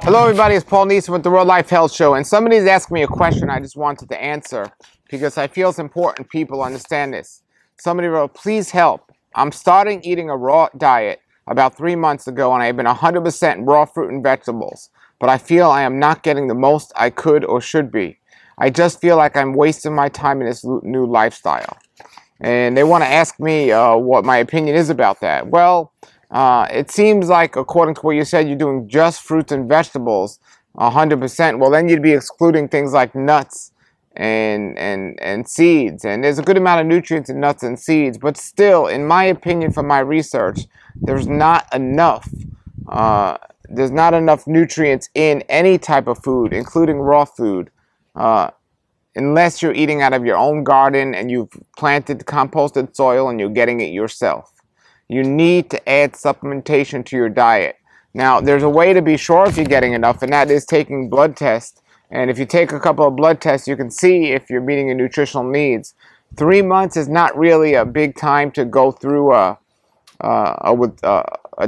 Hello everybody, it's Paul Neeson with the Real Life Health Show, and somebody's asked me a question I just wanted to answer because I feel it's important people understand this. Somebody wrote, please help. I'm starting eating a raw diet about 3 months ago and I've been 100% raw fruit and vegetables, but I feel I am not getting the most I could or should be. I just feel like I'm wasting my time in this new lifestyle. And they want to ask me what my opinion is about that. Well, it seems like, according to what you said, you're doing just fruits and vegetables 100%. Well, then you'd be excluding things like nuts and seeds. And there's a good amount of nutrients in nuts and seeds. But still, in my opinion, from my research, there's not enough. There's not enough nutrients in any type of food, including raw food. Unless you're eating out of your own garden and you've planted composted soil and you're getting it yourself. You need to add supplementation to your diet. Now, there's a way to be sure if you're getting enough, and that is taking blood tests. And if you take a couple of blood tests, you can see if you're meeting your nutritional needs. 3 months is not really a big time to go through a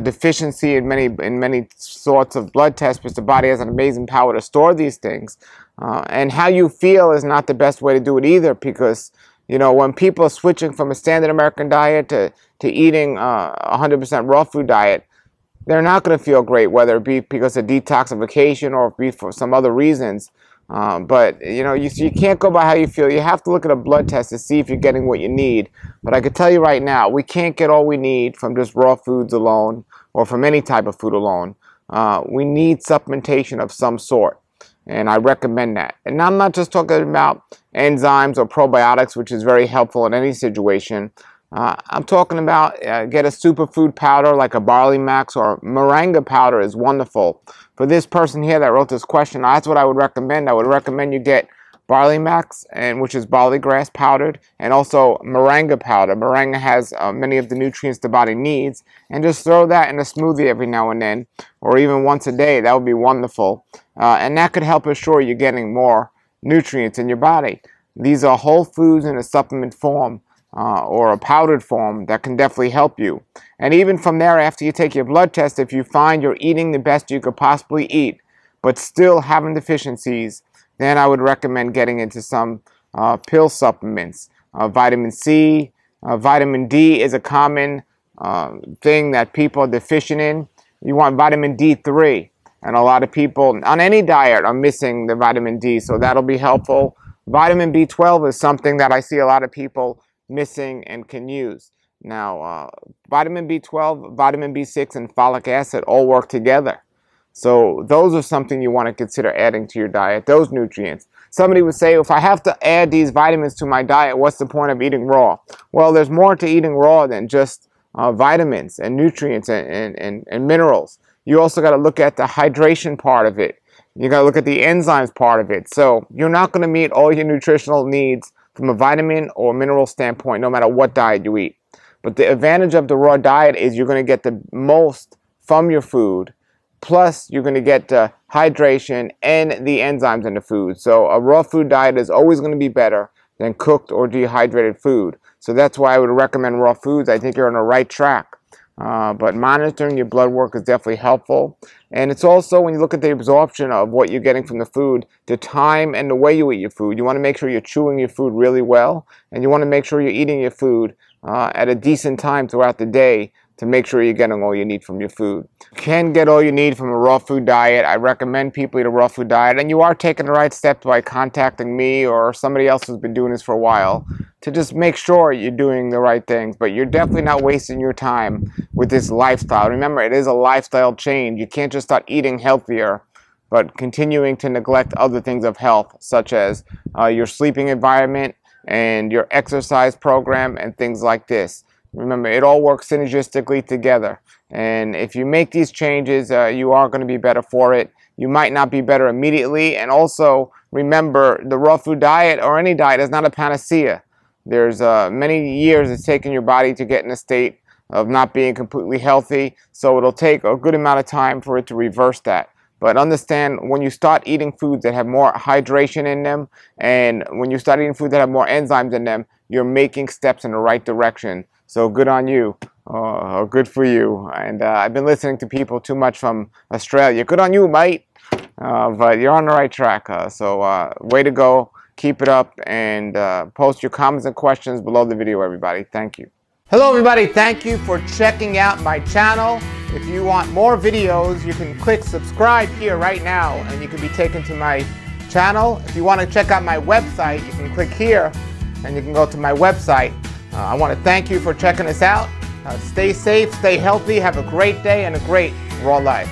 deficiency in many sorts of blood tests, because the body has an amazing power to store these things. And how you feel is not the best way to do it either, because you know, when people are switching from a standard American diet to eating 100% raw food diet, they're not going to feel great, whether it be because of detoxification or be for some other reasons. But you know, you can't go by how you feel. You have to look at a blood test to see if you're getting what you need. But I can tell you right now, we can't get all we need from just raw foods alone or from any type of food alone. We need supplementation of some sort. And I recommend that. And I'm not just talking about enzymes or probiotics, which is very helpful in any situation. I'm talking about get a superfood powder like a Barley Max or Moringa powder is wonderful. For this person here that wrote this question, that's what I would recommend. I would recommend you get Barley Max, which is barley grass powdered, and also Moringa powder. Moringa has many of the nutrients the body needs, and just throw that in a smoothie every now and then, or even once a day. That would be wonderful, and that could help assure you're getting more nutrients in your body. These are whole foods in a supplement form or a powdered form that can definitely help you. And even from there, after you take your blood test, if you find you're eating the best you could possibly eat, but still having deficiencies, then I would recommend getting into some pill supplements. Vitamin C, vitamin D is a common thing that people are deficient in. You want vitamin D3, and a lot of people on any diet are missing the vitamin D, so that'll be helpful. Vitamin B12 is something that I see a lot of people missing and can use. Now, vitamin B12, vitamin B6, and folic acid all work together. So those are something you want to consider adding to your diet, those nutrients. Somebody would say, if I have to add these vitamins to my diet, what's the point of eating raw? Well, there's more to eating raw than just vitamins and nutrients and minerals. You also got to look at the hydration part of it. You got to look at the enzymes part of it. So you're not going to meet all your nutritional needs from a vitamin or mineral standpoint, no matter what diet you eat. But the advantage of the raw diet is you're going to get the most from your food. Plus, you're going to get hydration and the enzymes in the food. So a raw food diet is always going to be better than cooked or dehydrated food. So that's why I would recommend raw foods. I think you're on the right track. But monitoring your blood work is definitely helpful. And it's also, when you look at the absorption of what you're getting from the food, the time and the way you eat your food. You want to make sure you're chewing your food really well. And you want to make sure you're eating your food at a decent time throughout the day, to make sure you're getting all you need from your food. You can get all you need from a raw food diet. I recommend people eat a raw food diet, and you are taking the right steps by contacting me or somebody else who's been doing this for a while to just make sure you're doing the right things. But you're definitely not wasting your time with this lifestyle. Remember, it is a lifestyle change. You can't just start eating healthier, but continuing to neglect other things of health, such as your sleeping environment and your exercise program and things like this. Remember, it all works synergistically together. And if you make these changes, you are going to be better for it. You might not be better immediately. And also, remember, the raw food diet or any diet is not a panacea. There's many years it's taken your body to get in a state of not being completely healthy. So it'll take a good amount of time for it to reverse that. But understand, when you start eating foods that have more hydration in them, and when you start eating foods that have more enzymes in them, you're making steps in the right direction. So good on you. good for you. And I've been listening to people too much from Australia. Good on you, mate. But you're on the right track. So way to go. Keep it up, and post your comments and questions below the video, everybody. Thank you. Hello, everybody. Thank you for checking out my channel. If you want more videos, you can click subscribe here right now, and you can be taken to my channel. If you want to check out my website, you can click here, and you can go to my website. I want to thank you for checking us out. Stay safe, stay healthy, have a great day, and a great raw life.